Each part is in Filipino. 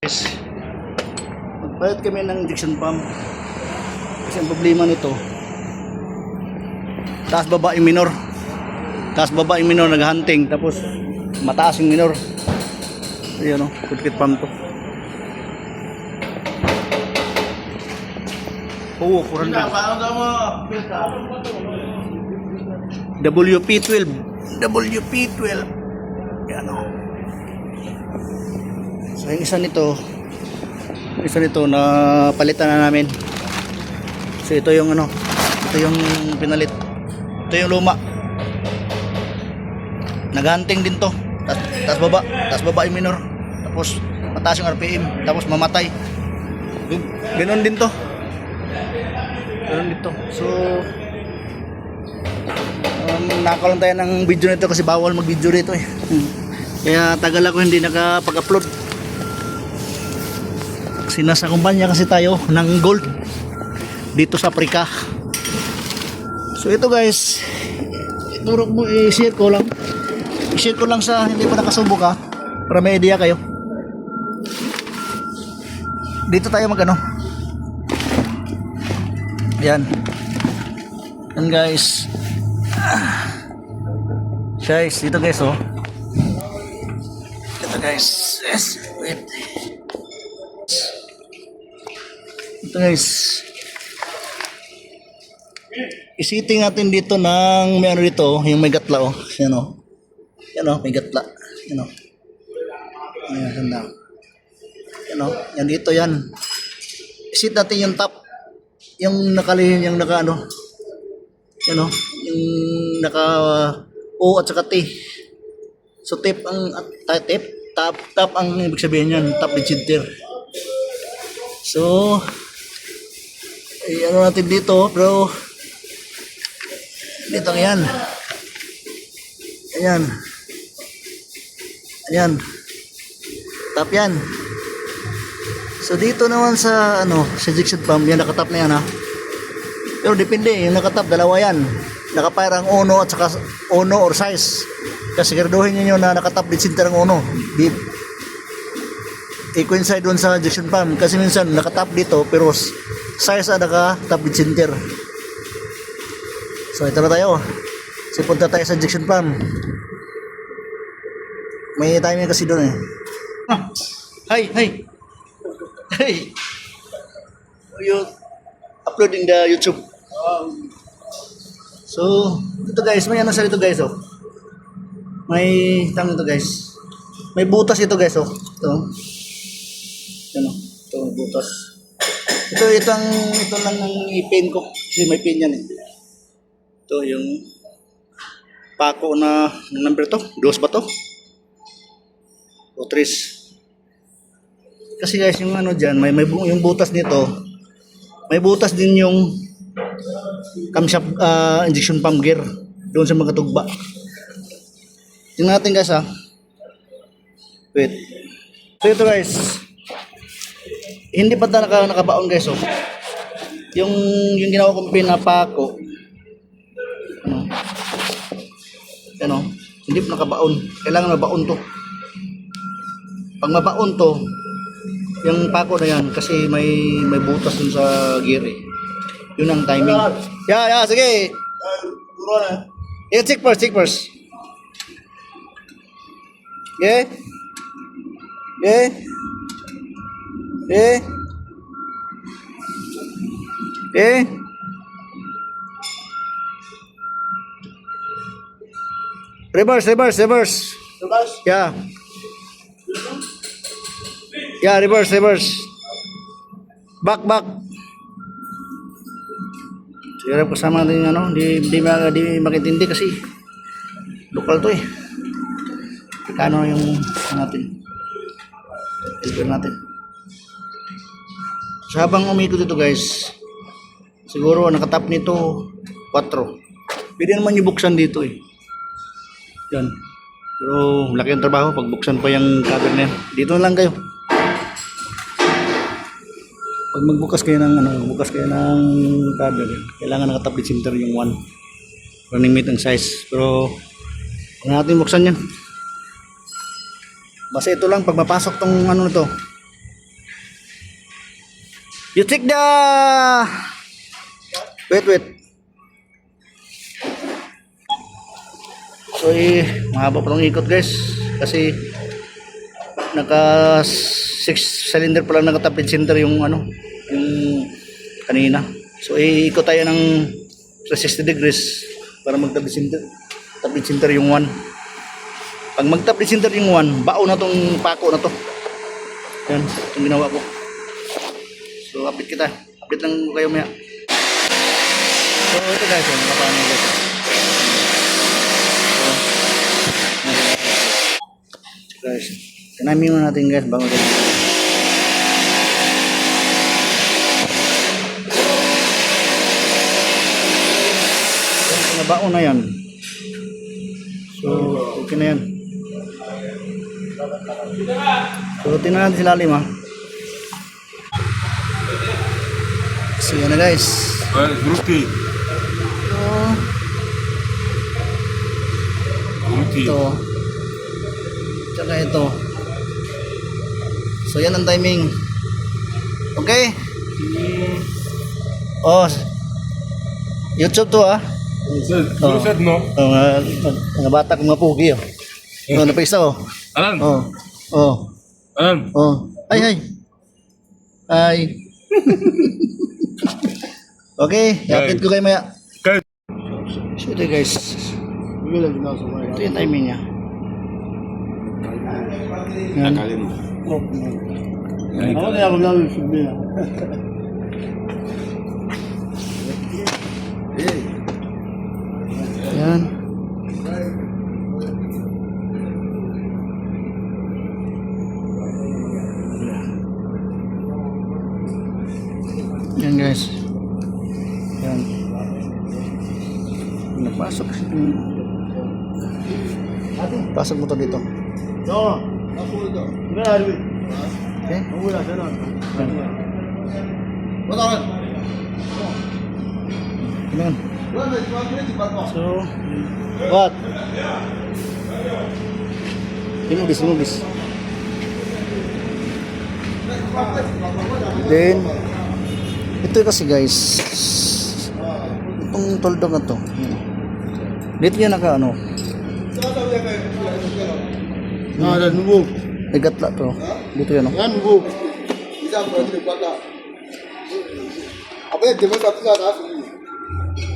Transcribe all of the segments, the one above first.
Guys, magbayad kami ng injection pump kasi ang problema nito taas baba yung minor naghunting tapos mataas yung minor. Ayan o, kudkit pump to. Oo, kurang na WP12 yan o. So yung isa nito na palitan na namin. So ito yung ito yung pinalit. Ito yung luma. Naghunting din to. Tas baba yung minor. Tapos mataas yung RPM, tapos mamatay. Ganoon din to. So nakaroon tayo ng video nito kasi bawal mag-video dito eh. Kaya tagal ako hindi nakapag-upload. Kasi nasa kumpanya kasi tayo ng gold dito sa Africa. So ito guys, i-share ko lang sa hindi pa nakasubok ha, para may idea kayo. Dito tayo yan guys. Guys, dito guys oh. Ito guys, yes, wait. Ito guys, isiting natin dito ng may dito, yung may gatla oh. Yan oh, may gatla. Yan oh. Yan dito yan. Isit natin yung top, yung nakalihin, yung naka yan oh, yung naka O at saka T. So top ang ibig sabihin yan, top dead center. So natin dito bro, dito yan, ayan top yan. So dito naman sa sa ejection pump yan, nakatap na yan ha, pero depende, yung nakatap dalawa yan, nakapire ang uno at saka uno or size, kasi siguraduhin nyo na nakatap dead center ang uno, i-coincide doon sa ejection pump, kasi minsan nakatap dito pero size naka-top dead center. So ito na tayo, so punta tayo sa ejection pump, may timing kasi doon eh. Hey, you uploading the YouTube. So ito guys, may sa dito guys oh, may tang ito guys, may butas ito guys oh, ito butas. Ito lang ng i-pin ko kasi may pin yan eh. Ito yung pako na number to, 2 ba to? O 3. Kasi guys yung dyan, may yung butas nito, may butas din yung camshaft injection pump gear doon sa mga tugba. Tingnan natin guys ha. Wait. So ito guys, hindi pa nakabaon guys oh. Yung ginawa kong pinapako. Hindi pa nakabaon. Kailangan mabaon to. Pag mabaon to, yung pako na yan kasi may butas dun sa gear eh. Yun ang timing. Yeah, sige. Check first. Okay. Reverse. Yeah, reverse. Back. Siguro kasama din di makintindi kasi lokal to eh. Kano yung natin. Filter natin. So, habang umikot ito guys, siguro nakatap nito 4. Pwede naman yung buksan dito eh. Yan. Pero laki ang trabaho pag buksan pa yung cover na yan. Dito na lang kayo. Pag magbukas kayo ng cover, kailangan nakatap dead center yung 1 running mate ang size. Pero huwag natin buksan yan. Basta ito lang, pag mapasok tong nito, You take the... Wait. So, mahaba pa itong ikot guys. Kasi, naka 6 cylinder pa lang naka-top center yung ano, yung kanina. So, iikot tayo ng sa 60 degrees para mag-top center. Top center yung 1. Pag mag-top center yung 1, bao na tong pako na to. Yan, itong ginawa ko. So, update kita. Update lang kayo maya. So, ito guys, nakapaano guys. So, guys, tinamin muna natin guys bago guys. So, nabao na yan. So, okay na yan. So, tingnan natin sila lima. So, yan na guys. Grupi. Ito. Tsaka ito. So, yan ang timing. Okay? Oh. YouTube to ah. Gruset no? Mga bata kong mga pugi oh. Oh, napisa oh. Alan. Oh. Alan. Oh. Ay. Okay, yapit ko kayo maya. Okay. So ito guys. Ito yung timing niya. Yan. Yan. Yan guys. Yan. Napasok. Pasok mo to dito. Okay. Yan. So, what? Sinubis. Then, ito kasi guys, itong toldo na to. Dito yan naka ano. Igatla to. Dito yan o.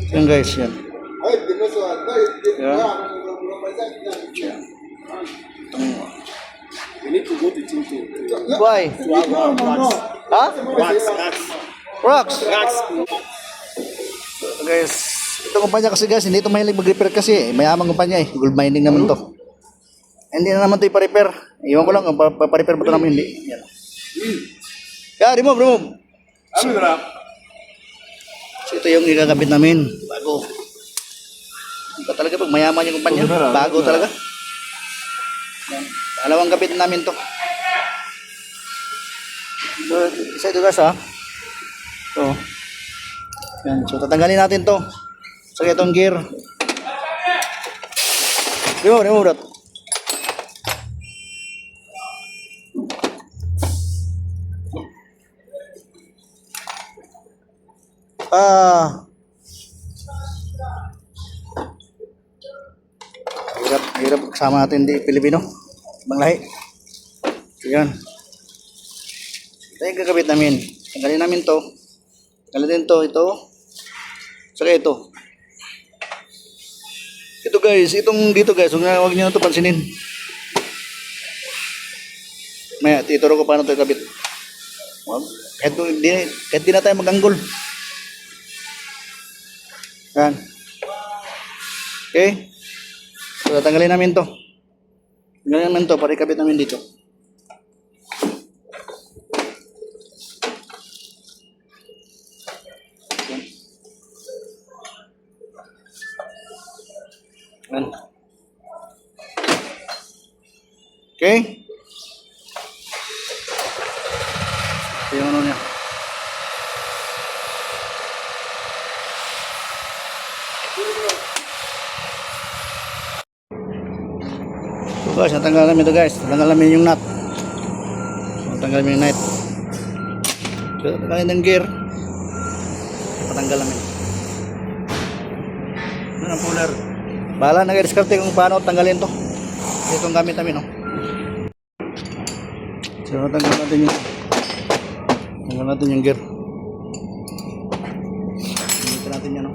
Yan guys, yan. Yan. Why? Ha? Rocks. Guys, ito kumpanya kasi guys, hindi ito mahilig mag-repair kasi. Mayamang kumpanya eh. Gold mining naman to. Hindi na naman ito ipa-repair. Iwan ko lang kung pa-repair ba ito namin hindi. Yan. Yeah, remove. So ito yung ikakabit namin. Bago. Ito talaga pag mayaman yung kumpanya. Bago talaga. Yan. Dalawang kabit namin to. So, isa ito guys ha. So, yan. So tatanggalin natin to. So itong gear. Remove that. Hirap kasama natin di Pilipino. Ibang lahi. So yan. Ito yung gagawin namin. Tanggalin namin to. Tanggalin din to, ito. Saka ito. Ito guys, itong dito guys, huwag nyo na ito pansinin. Maya, ituro ko paano ito ikabit. Kahit di na tayo mag-anggol. Yan. Okay. So, tanggalin namin to. Tanggalin namin to para ikabit namin dito. Yan. Okay. Ito yung ano niya. So guys, natanggal namin ito guys. Natanggal namin yung nut. So, natanggal namin yung nut. So Tanggalin ng gear. Patanggal namin. Ano ang puller? Bahala na kayo diskarte kung paano tanggalin to. Ito ang gamit namin, no? So, tanggal natin yung gear. Dito natin yan, no?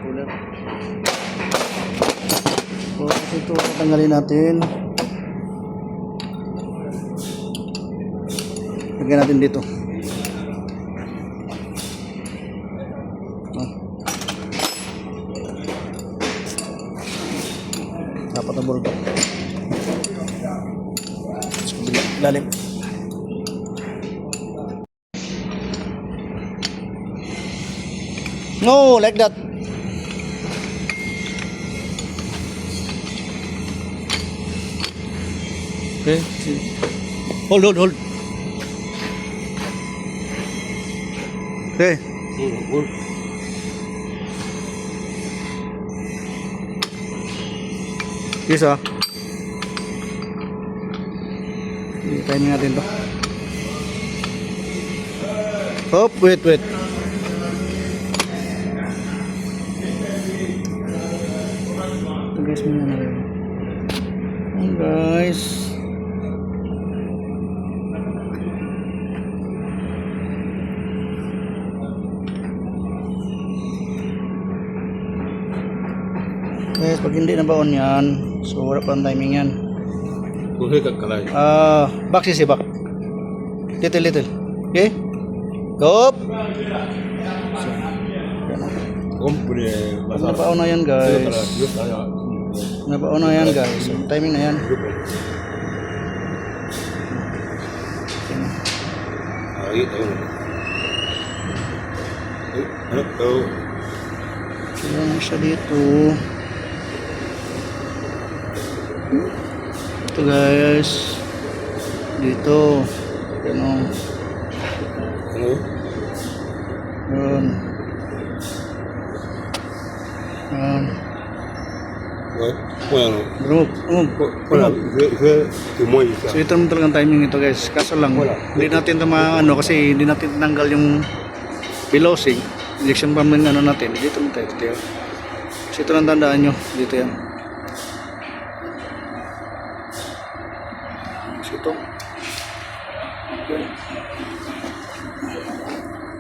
Puller. So, ito tanggalin natin. Lagyan natin dito. Dapat na bulto. Lalim. No, like that. Okay. Hold. Okay. Yes, ah. Timing natin to. Hop, wait. Guys, muna na rin. Guys. Guys, pag hindi nabaon yan, so wala pa ang timing yan. Kuhe kakalay. Back sisi, back. Little. Okay? Go up. Kompre. Nabaon na yan, guys. Nabaon na yan, guys. So, timing na yan. Ay, tayo. Ano to? Kaya na siya dito. Ito, guys. Dito. Ganun. Ano? Yun. What? Ano? Group. Wala. Timoy isa. So ito naman talagang timing ito, guys. Kaso lang, hindi natin ito maano kasi hindi natin tinanggal yung velocing. Injection pump ng ano natin. Dito naman tayo. Dito. So ito lang tandaan nyo. Dito yan. So ito.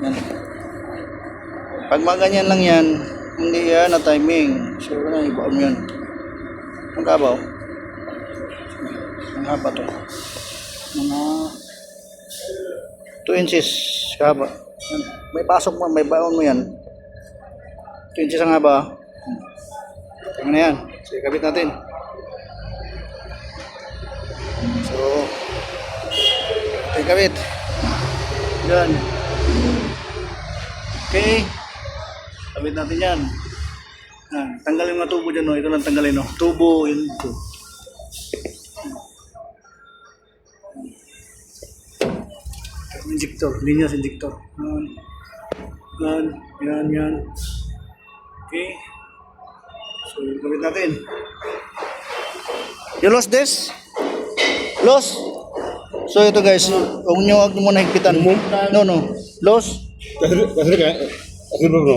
Yan. Pag maganyan lang yan, hindi yan na timing. So na ibaon mo yan. Ang kabaw. Ang haba to. Mga 2 inches haba. Yan. May pasok mo, may baon mo yan. 2 inches ang haba. Tingnan na yan. So ikabit natin. So ito ikabit. Yan. Okay. Kabit natin yan. Tanggalin mga tubo dyan, no? Ito lang tanggalin, no? Tubo, yun ito. Injector, linyas injector. Yan. Okay. So, kabit natin. You lost this? Lost? So, ito guys, huwag nyo muna higpitan. No. Lost? Kasi ka?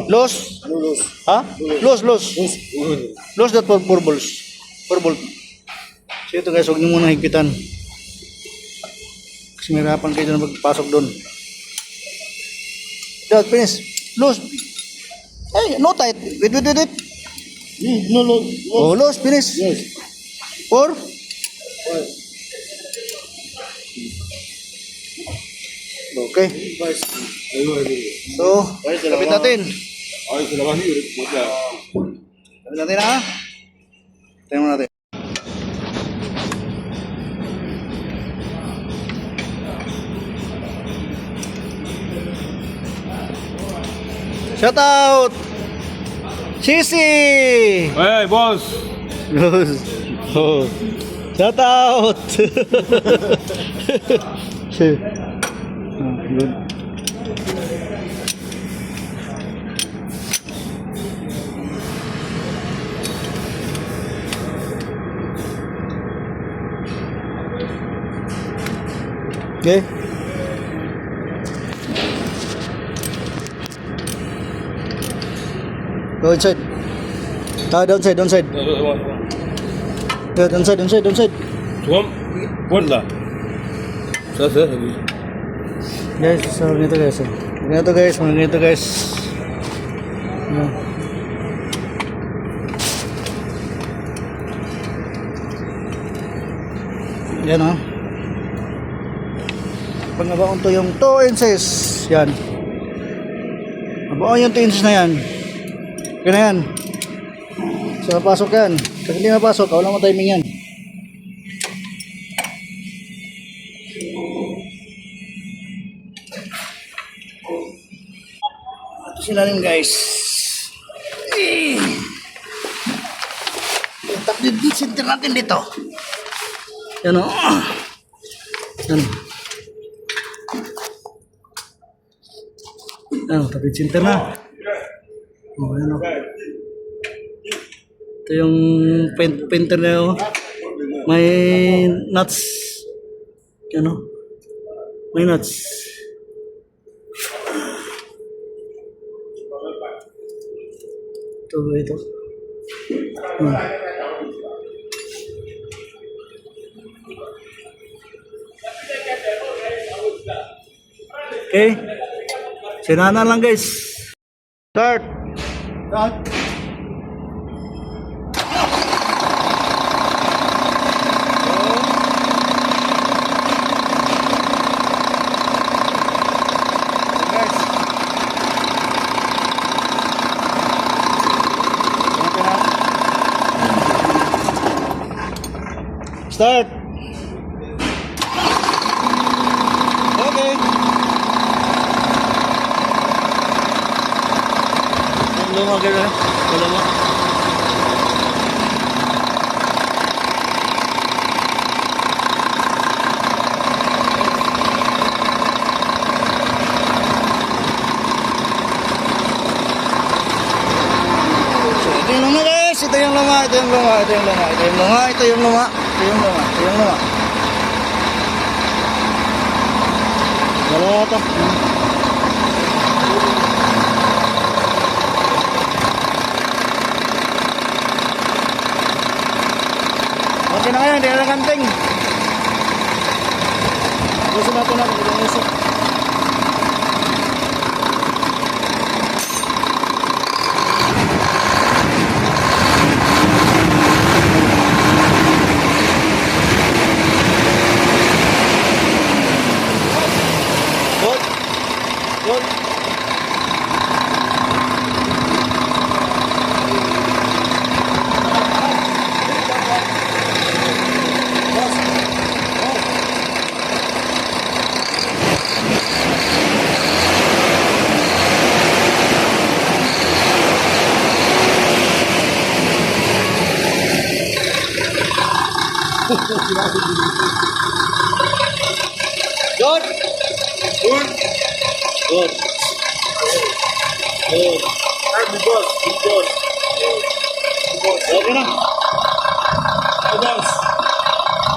Lost? Ha? Lost. Lost that 4 balls. 4 bolt. So ito guys, huwag nyo muna higpitan. Kasi may hirapan kayo na magpasok doon. Dad, finish. Lost. Hey, no tight. Wait. No. Oh, lost, finish. Yes. 4. Okay. So, kapit natin. Ay, salamat niyo. Kapit natin, ha? Tingnan mo natin. Shout out! Sisi! Hey, boss! Oh. Shout out! Good. Okay. Go inside. Downside. Yeah, downside. Suam. Wala. Sa. Guys, so ganito guys. Ganito guys. Yan o. Pag nabaon to yung 2 inches. Yan. Nabaon yung 2 inches na yan. Okay na yan. So napasok yan. Pag hindi napasok, wala mo timing yan. Ito sila rin guys. Tapos din center natin dito. Yan o. Yan. Yan, tapos center na. Oh, yan o. Ito yung painter na yun. May nuts. Yan o. May nuts. Ito. Okay. Sinana lang guys. Start. Start. Okay. Lumagal na. Wala mo. So, ito yung luma guys. Ito yung luma. Wala ito. Okay na kayo, hindi na kanting. Gusto natin na, hindi na isip. Good. Okay na.